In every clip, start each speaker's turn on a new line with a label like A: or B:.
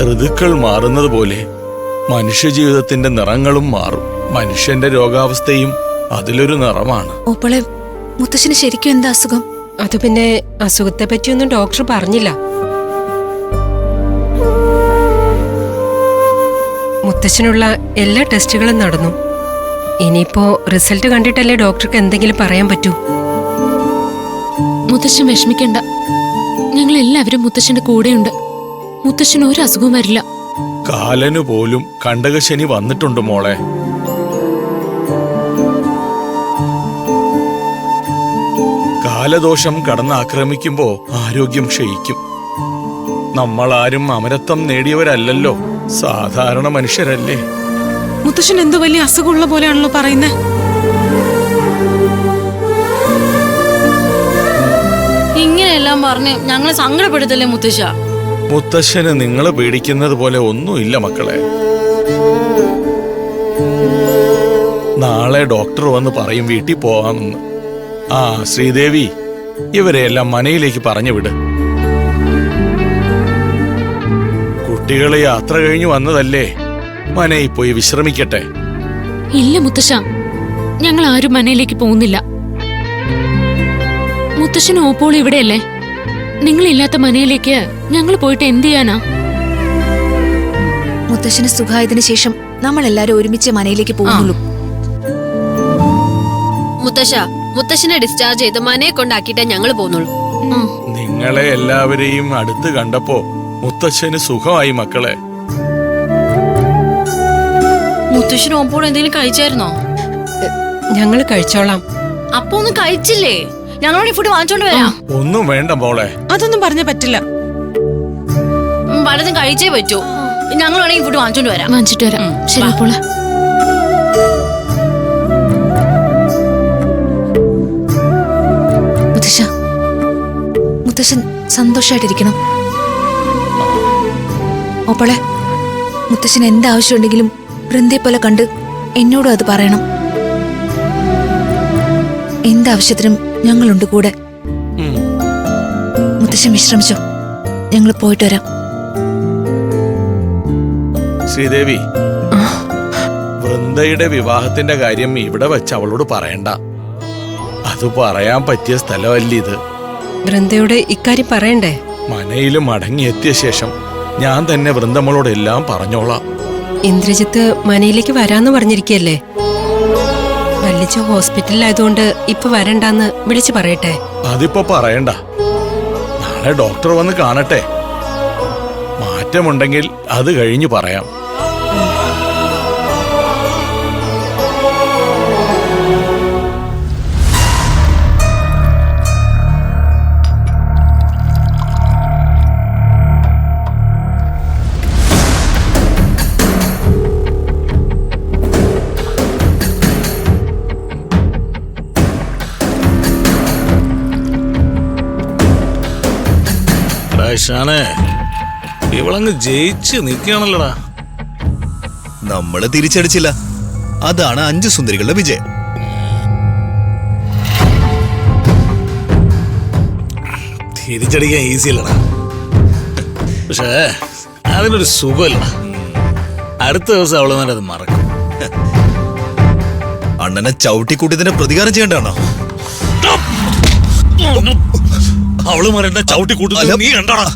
A: ഋതുക്കൾ മാറുന്നത് പോലെ മനുഷ്യജീവിതത്തിന്റെ നിറങ്ങളും മാറും. മനുഷ്യന്റെ രോഗാവസ്ഥയും അതിലൊരു നിറമാണ്.
B: ഓപ്പളെ, മുത്തശ്ശന് ശരിക്കും എന്താ അസുഖം?
C: അത് പിന്നെ അസുഖത്തെ പറ്റിയൊന്നും ഡോക്ടർ പറഞ്ഞില്ല. മുത്തശ്ശനുള്ള എല്ലാ ടെസ്റ്റുകളും നടന്നു. ഇനിയിപ്പോ റിസൾട്ട് കണ്ടിട്ടല്ലേ ഡോക്ടർക്ക് എന്തെങ്കിലും പറയാൻ പറ്റൂ.
B: മുത്തശ്ശൻ വിഷമിക്കണ്ട, ഞങ്ങൾ എല്ലാവരും മുത്തശ്ശന്റെ കൂടെയുണ്ട്. മുത്തശ്ശന് ഒരു അസുഖവും വരില്ല.
A: കാലനു പോലും കണ്ടകശനി വന്നിട്ടുണ്ട് മോളെ. കാലദോഷം കടന്നാക്രമിക്കുമ്പോ ആരോഗ്യം ക്ഷയിക്കും. നമ്മളാരും അമരത്വം നേടിയവരല്ലല്ലോ, സാധാരണ മനുഷ്യരല്ലേ.
D: മുത്തശ്ശൻ എന്തോ വലിയ അസുഖമുള്ള പോലെയാണല്ലോ പറയുന്നത്.
E: ഇങ്ങനെയെല്ലാം പറഞ്ഞ് ഞങ്ങളെ സങ്കടപ്പെടുത്തല്ലേ മുത്തശ്ശ?
A: മുത്തശ്ശന് നിങ്ങൾ പേടിക്കുന്നത് പോലെ ഒന്നുമില്ല മക്കളെ. നാളെ ഡോക്ടർ വന്ന് പറയും വീട്ടിൽ പോവാമെന്ന്. ആ ശ്രീദേവി, ഇവരെയെല്ലാം മനയിലേക്ക് പറഞ്ഞു വിട്. കുട്ടികളെ യാത്ര കഴിഞ്ഞു വന്നതല്ലേ, മനയിൽ പോയി വിശ്രമിക്കട്ടെ.
B: ഇല്ല മുത്തശ്ശ, ഞങ്ങൾ ആരും മനയിലേക്ക് പോകുന്നില്ല. മുത്തശ്ശന് ഓപ്പോൾ ഇവിടെയല്ലേ. നിങ്ങളില്ലാത്ത മനയിലേക്ക് ഞങ്ങൾ പോയിട്ട് എന്ത് ചെയ്യാനാ?
F: മുത്തശ്ശന് സുഖായതിനു ശേഷം നമ്മൾ എല്ലാരും ഒരുമിച്ച് മനയിലേക്ക് പോകുന്നുള്ളൂ.
E: മുത്തശ്ശനെ ഡിസ്ചാർജ് ചെയ്ത് മനയെ കൊണ്ടാക്കിയിട്ടേ ഞങ്ങൾ പോകുന്നുള്ളൂ.
A: നിങ്ങളെ എല്ലാവരെയും അടുത്ത് കണ്ടപ്പോ മുത്തശ്ശന് സുഖമായി മക്കളെ.
E: മുത്തശ്ശന് ഓപ്പോൾ എന്തെങ്കിലും കഴിച്ചായിരുന്നോ?
C: ഞങ്ങൾ കഴിച്ചോളാം.
E: അപ്പൊ ഒന്നും കഴിച്ചില്ലേ? ഞങ്ങളോട് ഈ ഫുഡ് വാങ്ങിച്ചോണ്ട് വരാം.
A: ഒന്നും വേണ്ട മോളെ.
D: അതൊന്നും പറഞ്ഞ പറ്റില്ല.
E: പലതും കഴിച്ചേ പറ്റൂ. ഞങ്ങളാണെങ്കിൽ ഫുഡ് വാങ്ങിച്ചോണ്ട് വരാം.
B: വാങ്ങിച്ചിട്ട് വരാം. ശരി ഓപ്പോളെ.
F: മുത്തശ്ശൻ സന്തോഷായിട്ടിരിക്കണം. ഓപ്പളെ, മുത്തശ്ശൻ എന്താവശ്യമുണ്ടെങ്കിലും വൃന്ദയെ പോലെ കണ്ട് എന്നോടും അത് പറയണം. എന്താവശ്യത്തിനും ഞങ്ങളുണ്ട് കൂടെ. മുത്തശ്ശൻ വിശ്രമിച്ചോ, ഞങ്ങൾ പോയിട്ട് വരാം.
A: ശ്രീദേവി, വൃന്ദയുടെ വിവാഹത്തിന്റെ കാര്യം ഇവിടെ വെച്ച് അവളോട് പറയണ്ട. അത് പറയാൻ പറ്റിയ സ്ഥലമല്ല ഇത്.
C: വൃന്ദയോട് ഇക്കാര്യം പറയണ്ടേ?
A: മനയിൽ മടങ്ങിയെത്തിയ ശേഷം ഞാൻ തന്നെ വൃന്ദമ്മളോട് എല്ലാം പറഞ്ഞോളാം.
C: ഇന്ദ്രജിത്ത് മനയിലേക്ക് വരാന്ന് പറഞ്ഞിരിക്കല്ലേ. വല്ലിച്ച ഹോസ്പിറ്റലിലായതുകൊണ്ട് ഇപ്പൊ വരണ്ടാന്ന് വിളിച്ചു പറയട്ടെ.
A: അതിപ്പോ പറയണ്ട, നാളെ ഡോക്ടർ വന്ന് കാണട്ടെ. മാറ്റമുണ്ടെങ്കിൽ അത് കഴിഞ്ഞു പറയാം. ഇവളങ്ങ് ജയിച്ച് നിൽക്കുകയാണല്ലോടാ.
G: നമ്മള് തിരിച്ചടിച്ചില്ല, അതാണ് 5 സുന്ദരികളുടെ വിജയം.
A: തിരിച്ചടിക്കാൻ ഈസി അല്ലടാ, പക്ഷേ അതിനൊരു സുഖമല്ലടാ. അടുത്ത ദിവസം അവള് അത് മറക്കും.
G: അണ്ണനെ ചവിട്ടിക്കൂട്ടിയതിന്റെ പ്രതികാരം ചെയ്യണ്ടാണോ?
A: അവള് മരണ്ട ചവിട്ടി കൂട്ടുന്നത് നീ കണ്ടാടാ.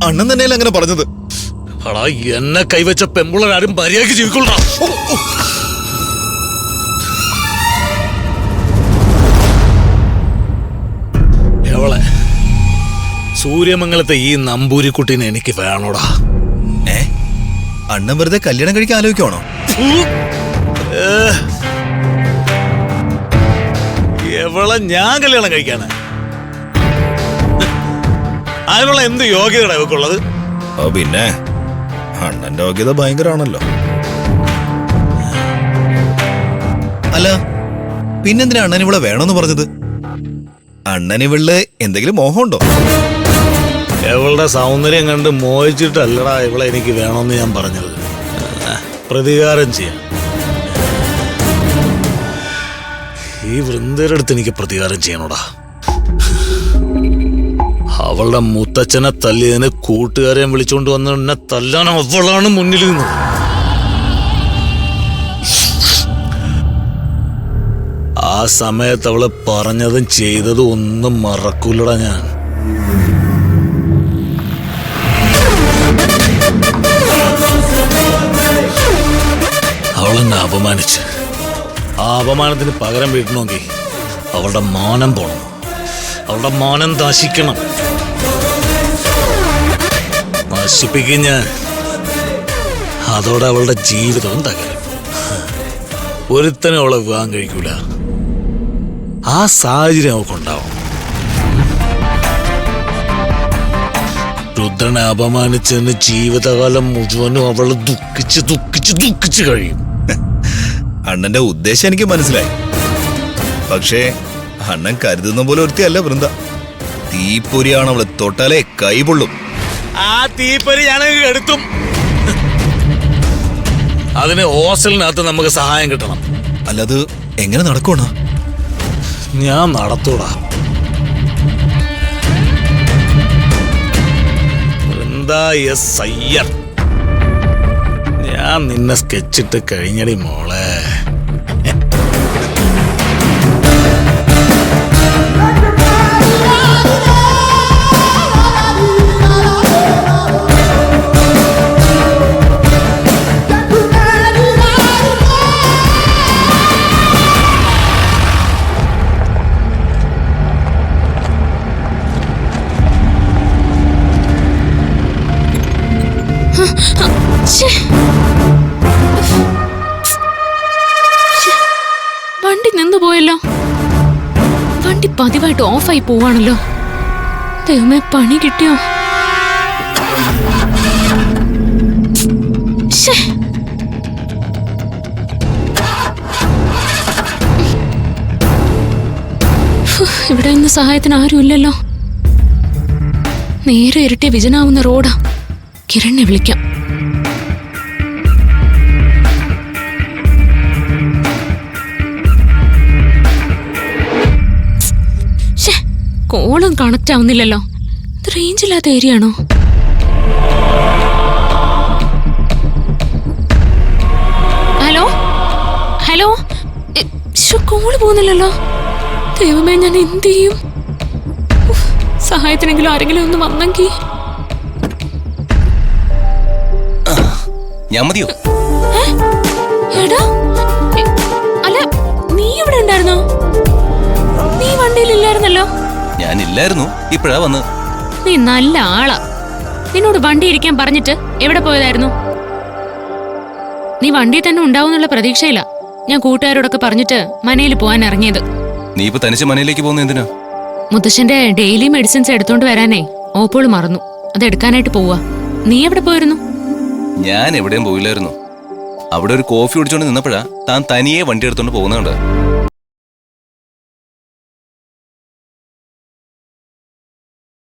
G: അണ്ണൻ തന്നെയല്ല അങ്ങനെ പറഞ്ഞത്.
A: അടാ, എന്നെ കൈവച്ച പെമ്പിള്ളാരും മര്യാദയ്ക്ക് ജീവിക്കൊള്ളാ. എവളെ സൂര്യമംഗലത്തെ ഈ നമ്പൂരിക്കുട്ടീനെ എനിക്ക് വേണോടാ.
G: അണ്ണൻ വെറുതെ കല്യാണം കഴിക്കാൻ ആലോചിക്കുവാണോ?
A: എവളെ ഞാൻ കല്യാണം കഴിക്കാണ്? അതിനുള്ള എന്ത് യോഗ്യതയാണ് ഇവക്കുള്ളത്?
G: പിന്നെ അണ്ണന്റെ യോഗ്യത ഭയങ്കരാണല്ലോ. അല്ല, പിന്നെന്തിനാ അണ്ണൻ ഇവിടെ വേണമെന്ന് പറഞ്ഞത്? അണ്ണൻ ഇവളില് എന്തെങ്കിലും മോഹമുണ്ടോ?
A: ഇവളുടെ സൗന്ദര്യം കണ്ട് മോഹിച്ചിട്ടല്ലടാ ഇവളെ എനിക്ക് വേണമെന്ന് ഞാൻ പറഞ്ഞത്. പ്രതികാരം ചെയ്യാം. ഈ വൃന്ദയുടെ അടുത്ത് എനിക്ക് പ്രതികാരം ചെയ്യണോടാ. അവളുടെ മുത്തച്ഛനെ തല്ലിയതിന് കൂട്ടുകാരെയും വിളിച്ചോണ്ട് വന്ന് എന്നെ തല്ലാൻ അവളാണ് മുന്നിൽ നിന്നത്. ആ സമയത്ത് അവള് പറഞ്ഞതും ചെയ്തതും ഒന്നും മറക്കൂലടാ ഞാൻ. അവളെന്നെ അപമാനിച്ച് ആ അപമാനത്തിന് പകരം വീട്ടണമെങ്കിൽ അവളുടെ മാനം പോണം, അവളുടെ മാനം നശിക്കണം. നശിപ്പിക്കും ഞാൻ. അതോടെ അവളുടെ ജീവിതവും തകരും. ഒരുത്തനും അവളെ വിവാഹം കഴിക്കൂല. ആ സാഹചര്യം അവൾക്കുണ്ടാവും. രുദ്രനെ അപമാനിച്ചതിന് ജീവിതകാലം മുഴുവനും അവൾ ദുഃഖിച്ച് ദുഃഖിച്ച് ദുഃഖിച്ച് കഴിയും.
G: അണ്ണന്റെ ഉദ്ദേശം എനിക്ക് മനസ്സിലായി. പക്ഷേ അണ്ണൻ കരുതുന്ന പോലെ ഒരുത്തിയല്ല വൃന്ദ. തീപ്പൊരിയാണ് അവള്, തൊട്ടാലേ കൈപൊള്ളും.
A: ആ തീപ്പൊരി ഞാൻ എടുത്തും. അതിന് ഹോസ്റ്റലിനകത്ത് നമുക്ക് സഹായം കിട്ടണം.
G: അല്ലത് എങ്ങനെ നടക്കണ?
A: ഞാൻ നടത്തൂടാ. വൃന്ദ എസ് അയ്യർ, ഞാൻ നിന്നെ സ്കെച്ചിട്ട് കഴിഞ്ഞടി മോളെ.
B: വണ്ടി നിന്നു പോയല്ലോ. വണ്ടി പതിവായിട്ട് ഓഫായി പോവാണല്ലോ. ദൈവമേ, പണി കിട്ടിയോ? ഇവിടെ ഇന്ന് സഹായത്തിന് ആരുമില്ലല്ലോ. നേരെ ഇരട്ടിയ വിജനാവുന്ന റോഡാ. കിരണിനെ വിളിക്കാം. കോളും കണക്റ്റ് ആവുന്നില്ലല്ലോ. ഇത് റേഞ്ച് ഇല്ലാത്ത ഏരിയ ആണോ? ഹലോ ഹലോ, കോള് പോകുന്നില്ലല്ലോ. ദൈവമേ, ഞാൻ എന്ത് ചെയ്യും? സഹായത്തിനെങ്കിലും ആരെങ്കിലും ഒന്ന് വന്നെങ്കിൽ.
H: ഞാൻ മതിയോ?
B: എടാ, അല്ല, നീ ഇവിടെ ഉണ്ടായിരുന്നോ? നീ വണ്ടിയിലില്ലായിരുന്നല്ലോ.
H: ഞാനില്ലായിരുന്നു, ഇപ്പഴാ വന്ന്.
B: നീ നല്ല ആളാ. നിന്നോട് വണ്ടി ഇരിക്കാൻ പറഞ്ഞിട്ട് എവിടെ പോയതായിരുന്നു? നീ വണ്ടി തന്നെ ഉണ്ടാവുന്നുള്ള പ്രതീക്ഷയില്ല ഞാൻ കൂട്ടുകാരോടൊക്കെ പറഞ്ഞിട്ട് മനയിൽ പോവാൻ ഇറങ്ങിയത്.
H: നീ ഇപ്പൊ തനിച്ച് മനയിലേക്ക് പോകുന്ന എന്തിനാ?
B: മുത്തശ്ശന്റെ ഡെയിലി മെഡിസിൻസ് എടുത്തോണ്ട് വരാനേ ഓപ്പോൾ മറന്നു. അത് എടുക്കാനായിട്ട് പോവാ. നീ എവിടെ പോയിരുന്നു?
H: ഞാൻ എവിടെയും പോയില്ലായിരുന്നു. അവിടെ ഒരു കോഫി കുടിച്ചോണ്ട് നിന്നപ്പോഴാ താൻ തനിയെ വണ്ടി എടുത്തോണ്ട് പോകുന്നുണ്ട്.